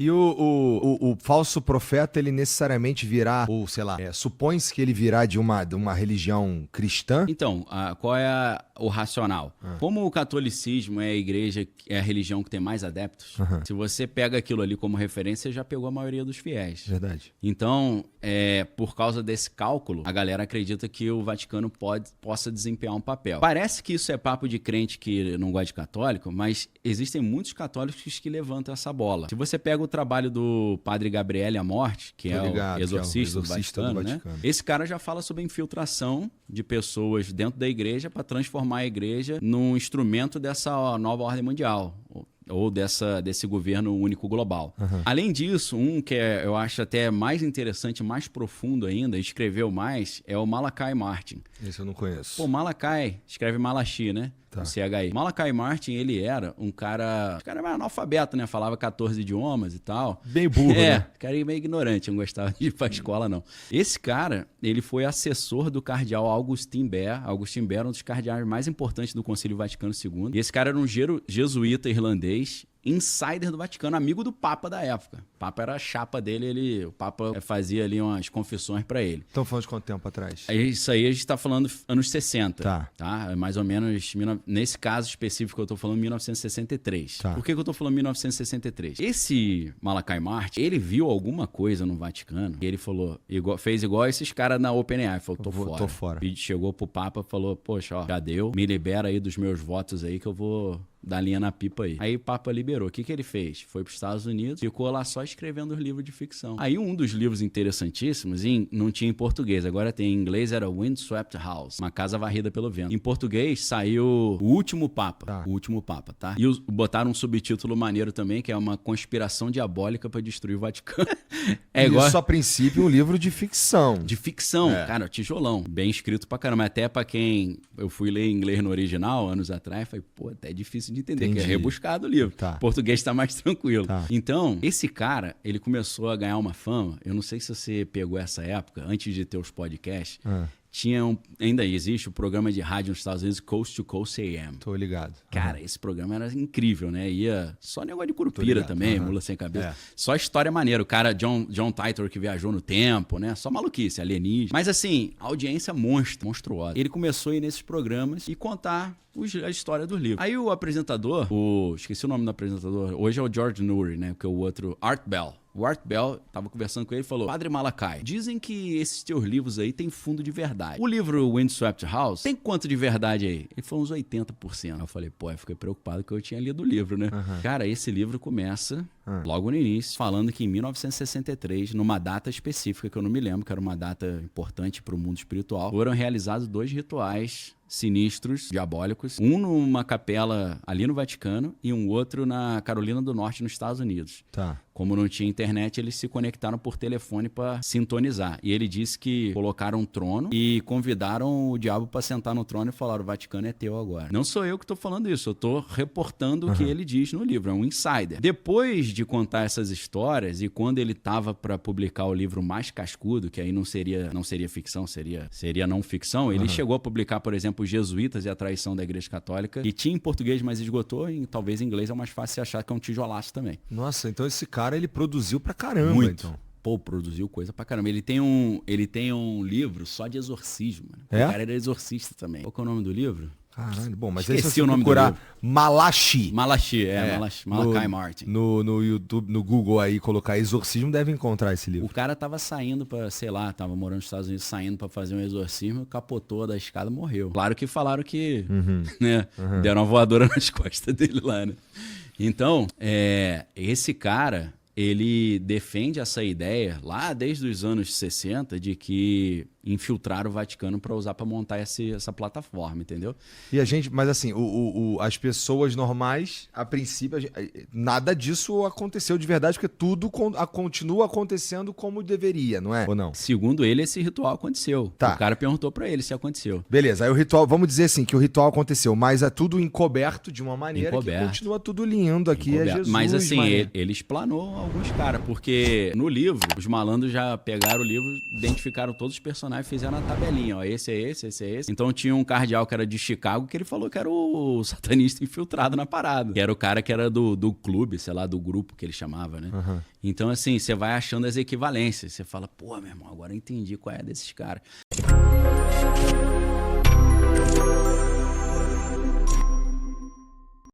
E o falso profeta, ele necessariamente virá, ou sei lá, supõe-se que ele virá de uma religião cristã? Então, qual é o racional? Como o catolicismo é a igreja, é a religião que tem mais adeptos, se você pega aquilo ali como referência, já pegou a maioria dos fiéis. Verdade. Então, por causa desse cálculo, a galera acredita que o Vaticano possa desempenhar um papel. Parece que isso é papo de crente que não gosta de católico, mas existem muitos católicos que levantam essa bola. Se você pega o trabalho do padre Gabriele Amorte, que é o exorcista do Vaticano, né? Esse cara já fala sobre a infiltração de pessoas dentro da igreja para transformar a igreja num instrumento dessa nova ordem mundial, ou desse governo único global. Além disso, que eu acho até mais interessante, mais profundo ainda, escreveu mais, é o Malachi Martin. Esse eu não conheço. Pô, Malachi, escreve Malachi, né? Tá. O CHI. Malachi Martin, ele era um cara... O cara era analfabeto, né? Falava 14 idiomas e tal. Bem burro, né? Cara meio ignorante, não gostava de ir pra escola, não. Esse cara, ele foi assessor do cardeal Augustin Bert. Augustin Bert é um dos cardeais mais importantes do Concílio Vaticano II. E esse cara era um jesuíta irlandês, insider do Vaticano, amigo do Papa da época. O Papa era a chapa dele, o Papa fazia ali umas confissões pra ele. Estão falando de quanto tempo atrás? Isso aí a gente tá falando anos 60. Tá? Mais ou menos, nesse caso específico eu tô falando 1963. Tá. Por que eu tô falando 1963? Esse Malachi Martin, ele viu alguma coisa no Vaticano e ele falou, fez igual esses caras na OpenAI, falou, tô fora. E chegou pro Papa, falou, poxa, ó, já deu, me libera aí dos meus votos aí que eu vou dar linha na pipa aí. Aí o Papa liberou. O que ele fez? Foi para os Estados Unidos, ficou lá só escrevendo os livros de ficção. Aí um dos livros interessantíssimos, não tinha em português, agora tem em inglês, era Windswept House, Uma Casa Varrida pelo Vento. Em português saiu O Último Papa. O Último Papa, tá? E botaram um subtítulo maneiro também, que é Uma Conspiração Diabólica para Destruir o Vaticano. Isso, a princípio, um livro de ficção. De ficção, cara, tijolão. Bem escrito pra caramba. Até pra quem... Eu fui ler inglês no original, anos atrás, falei, pô, até é difícil de entender, que é rebuscado o livro. Tá. Português tá mais tranquilo. Tá. Então, esse cara, ele começou a ganhar uma fama. Eu não sei se você pegou essa época, antes de ter os podcasts, ainda existe o programa de rádio nos Estados Unidos, Coast to Coast AM. Tô ligado. Cara, esse programa era incrível, né? Ia só negócio de curupira também, mula sem cabeça. Só história maneira. O cara, John Titor, que viajou no tempo, né? Só maluquice, alienígena. Mas assim, audiência monstruosa. Ele começou a ir nesses programas e contar a história dos livros. Aí o apresentador, esqueci o nome do apresentador, hoje é o George Noory, né? Que é o outro, Art Bell. O Art Bell tava conversando com ele e falou, Padre Malachi, dizem que esses teus livros aí tem fundo de verdade. O livro Windswept House tem quanto de verdade aí? Ele falou uns 80%. Aí eu falei, pô, eu fiquei preocupado que eu tinha lido o livro, né? Cara, esse livro começa logo no início, falando que em 1963, numa data específica, que eu não me lembro, que era uma data importante para o mundo espiritual, foram realizados 2 rituais sinistros, diabólicos, um numa capela ali no Vaticano e um outro na Carolina do Norte, nos Estados Unidos. Tá. Como não tinha internet, eles se conectaram por telefone para sintonizar. E ele disse que colocaram um trono e convidaram o diabo para sentar no trono e falaram, o Vaticano é teu agora. Não sou eu que estou falando isso, eu estou reportando o que ele diz no livro, é um insider. Depois de contar essas histórias e quando ele estava para publicar o livro mais cascudo, que aí não seria ficção, seria não ficção, ele chegou a publicar, por exemplo, Os Jesuítas e a Traição da Igreja Católica, e tinha em português, mas esgotou, e talvez em inglês é mais fácil de achar, que é um tijolaço também. Nossa, então esse cara, ele produziu pra caramba. Muito. Então. Pô, produziu coisa pra caramba. Ele tem um livro só de exorcismo. Né? O cara era exorcista também. Qual que é o nome do livro? Caralho, bom, mas esqueci aí se você o nome procurar do livro. Malachi. Malachi, Malachi Martin. No YouTube, no Google aí, colocar exorcismo, deve encontrar esse livro. O cara tava saindo pra, sei lá, tava morando nos Estados Unidos, saindo pra fazer um exorcismo, capotou da escada e morreu. Claro que falaram que, deram uma voadora nas costas dele lá, né? Então, esse cara, ele defende essa ideia lá desde os anos 60 de que infiltraram o Vaticano para usar para montar essa plataforma, entendeu? E a gente, mas assim, as pessoas normais, a princípio, nada disso aconteceu de verdade, porque tudo continua acontecendo como deveria, não é? Ou não? Segundo ele, esse ritual aconteceu. Tá. O cara perguntou para ele se aconteceu. Beleza, aí o ritual, vamos dizer assim, que o ritual aconteceu, mas é tudo encoberto de uma maneira que continua tudo lindo aqui, é Jesus. Mas assim, ele explanou alguns caras, porque no livro, os malandros já pegaram o livro, identificaram todos os personagens lá e fizeram a tabelinha, ó, esse é esse, esse é esse. Então tinha um cardeal que era de Chicago que ele falou que era o satanista infiltrado na parada. Que era o cara que era do clube, sei lá, do grupo que ele chamava, né? Uhum. Então, assim, você vai achando as equivalências. Você fala, pô, meu irmão, agora eu entendi qual é desses caras.